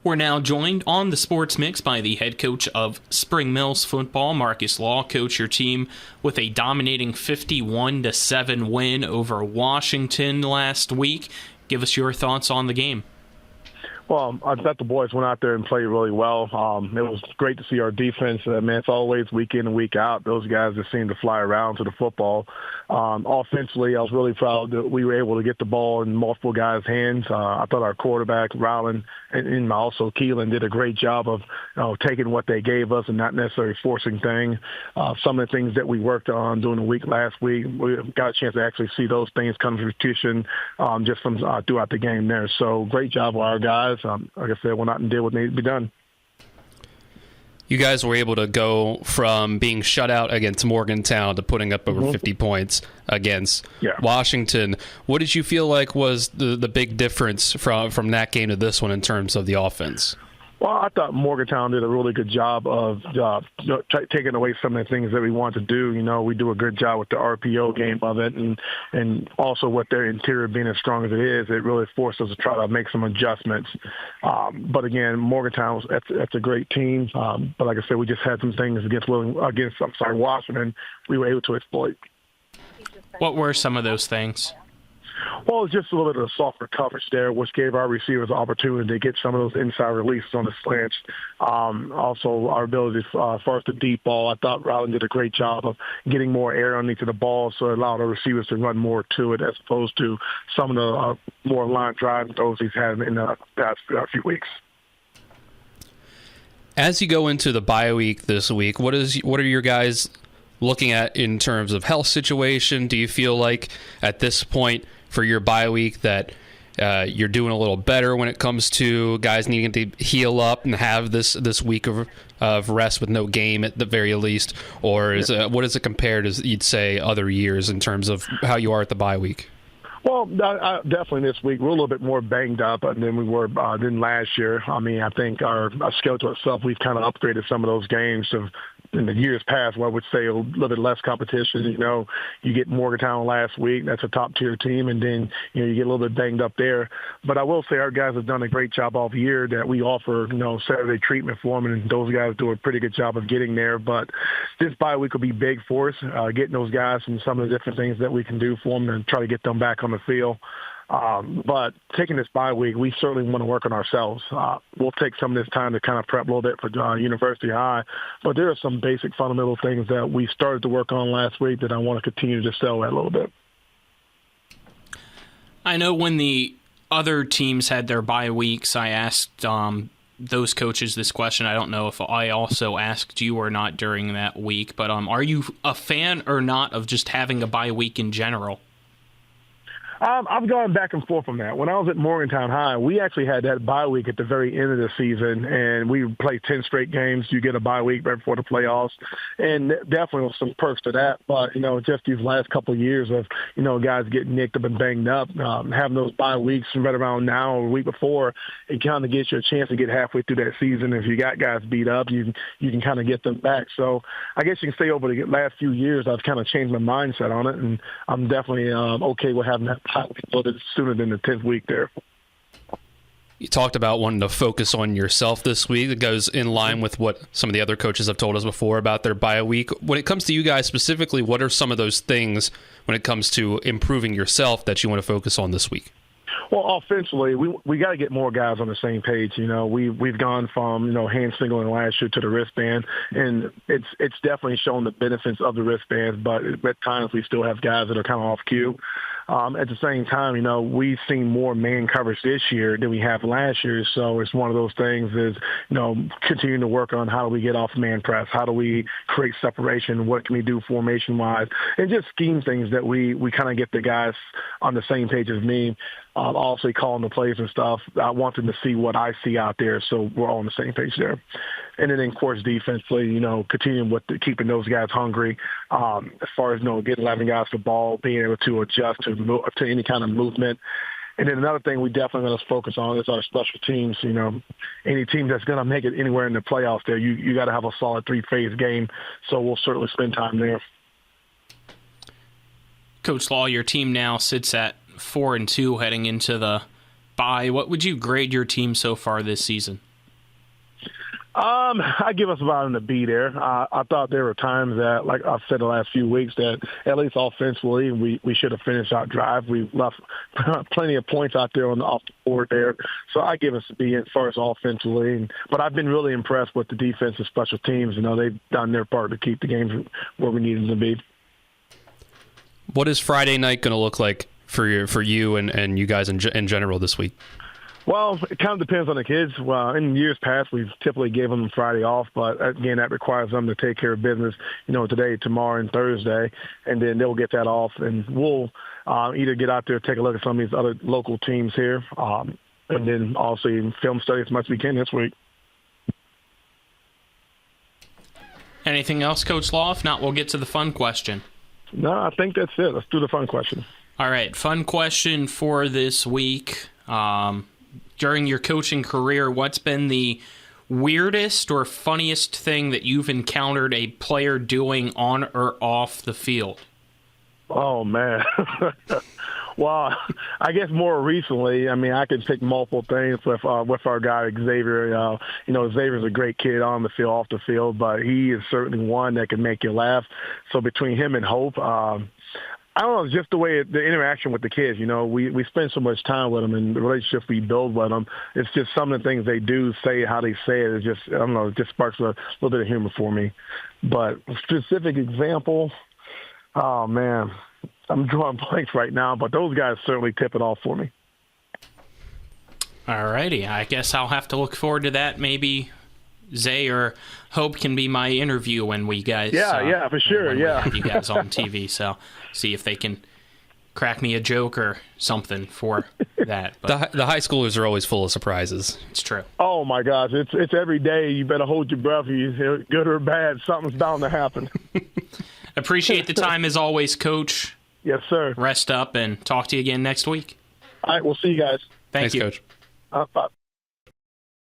We're now joined on the Sports Mix by the head coach of Spring Mills football, Marcus Law. Coach, your team with a dominating 51-7 win over Washington last week. Give us your thoughts on the game. Well, I thought the boys went out there and played really well. It was great to see our defense. Man, it's always week in and week out. Those guys just seem to fly around to the football. Offensively, I was really proud that we were able to get the ball in multiple guys' hands. I thought our quarterback, Rowland, and also Keelan did a great job of taking what they gave us and not necessarily forcing things. Some of the things that we worked on during the week last week, we got a chance to actually see those things come to fruition just from throughout the game there. So great job by our guys. Like I said, went out and did what needed to be done. You guys were able to go from being shut out against Morgantown to putting up over 50 points against Washington. What did you feel like was the big difference from that game to this one in terms of the offense? Well, I thought Morgantown did a really good job of taking away some of the things that we want to do. We do a good job with the RPO game of it, and also with their interior being as strong as it is, it really forced us to try to make some adjustments. But again, Morgantown, that's a great team. But like I said, we just had some things against Washington we were able to exploit. What were some of those things? Well, it's just a little bit of softer coverage there, which gave our receivers the opportunity to get some of those inside releases on the slants. Also, our ability as far as the deep ball, I thought Rowland did a great job of getting more air underneath the ball, so it allowed our receivers to run more to it as opposed to some of the more line drive throws he's had in the past few weeks. As you go into the bye week this week, what are your guys looking at in terms of health situation? Do you feel like at this point for your bye week that you're doing a little better when it comes to guys needing to heal up and have this week of rest with no game at the very least? Or what does it compare to, you'd say, other years in terms of how you are at the bye week? Well, definitely this week we're a little bit more banged up than we were than last year. I mean, I think our schedule itself, we've kind of upgraded some of those games in the years past, where I would say a little bit less competition. You get Morgantown last week, that's a top-tier team, and then you get a little bit banged up there. But I will say our guys have done a great job all year that we offer Saturday treatment for them, and those guys do a pretty good job of getting there. But this bye week will be big for us, getting those guys and some of the different things that we can do for them and try to get them back on the field. But taking this bye week, we certainly want to work on ourselves. We'll take some of this time to kind of prep a little bit for University High, but there are some basic fundamental things that we started to work on last week that I want to continue to sell at a little bit. I know when the other teams had their bye weeks, I asked those coaches this question. I don't know if I also asked you or not during that week, but are you a fan or not of just having a bye week in general? I've gone back and forth on that. When I was at Morgantown High, we actually had that bye week at the very end of the season, and we played 10 straight games. You get a bye week right before the playoffs, and definitely was some perks to that. But, just these last couple of years of, guys getting nicked up and banged up, having those bye weeks right around now or the week before, it kind of gives you a chance to get halfway through that season. If you got guys beat up, you can kind of get them back. So I guess you can say over the last few years, I've kind of changed my mindset on it, and I'm definitely okay with having that a little bit sooner than the 10th week there. You talked about wanting to focus on yourself this week. It goes in line with what some of the other coaches have told us before about their bye week. When it comes to you guys specifically, what are some of those things when it comes to improving yourself that you want to focus on this week? Well, offensively, we got to get more guys on the same page. We've gone from hand singling last year to the wristband, and it's definitely shown the benefits of the wristbands. But at times we still have guys that are kind of off cue. At the same time, we've seen more man coverage this year than we have last year. So it's one of those things is, continuing to work on how do we get off man press? How do we create separation? What can we do formation-wise? And just scheme things that we kind of get the guys on the same page as me. Also calling the plays and stuff. I want them to see what I see out there, so we're all on the same page there. And then, of course, defensively, continuing with keeping those guys hungry. As far as getting 11 guys the ball, being able to adjust to any kind of movement. And then another thing we definitely going to focus on is our special teams. Any team that's going to make it anywhere in the playoffs there, you got to have a solid three-phase game. So we'll certainly spend time there. Coach Law, your team now sits at 4-2 heading into the bye. What would you grade your team so far this season? I give us about a B there. I thought there were times that, like I've said the last few weeks, that at least offensively we should have finished our drive. We left plenty of points out there off the board there. So I give us a B as far as offensively. But I've been really impressed with the defense and special teams. They've done their part to keep the games where we need them to be. What is Friday night going to look like for you and you guys in general this week? Well, it kind of depends on the kids. Well, in years past, we've typically given them Friday off, but again, that requires them to take care of business, today, tomorrow, and Thursday, and then they'll get that off, and we'll either get out there, take a look at some of these other local teams here, and then also film study as much as we can this week. Anything else, Coach Law? If not, we'll get to the fun question. No, I think that's it. Let's do the fun question. All right, fun question for this week. During your coaching career, what's been the weirdest or funniest thing that you've encountered a player doing on or off the field? Oh, man. Well, I guess more recently, I could pick multiple things with our guy Xavier. Xavier's a great kid on the field, off the field, but he is certainly one that can make you laugh. So between him and Hope, I don't know, just the way the interaction with the kids. We spend so much time with them, and the relationship we build with them. It's just some of the things they do, say, how they say it. It's just, I don't know, it just sparks a little bit of humor for me. But a specific example, oh man, I'm drawing blanks right now. But those guys certainly tip it off for me. All righty, I guess I'll have to look forward to that. Maybe Zay or Hope can be my interview when we guys for sure, when we have you guys on TV, so see if they can crack me a joke or something for that. But The high schoolers are always full of surprises. it's true. Oh my gosh, it's every day. You better hold your breath. Good or bad, something's bound to happen. Appreciate the time as always, Coach. Yes, sir. Rest up and talk to you again next week. All right, we'll see you guys. Thank Thanks, you. Coach. Bye.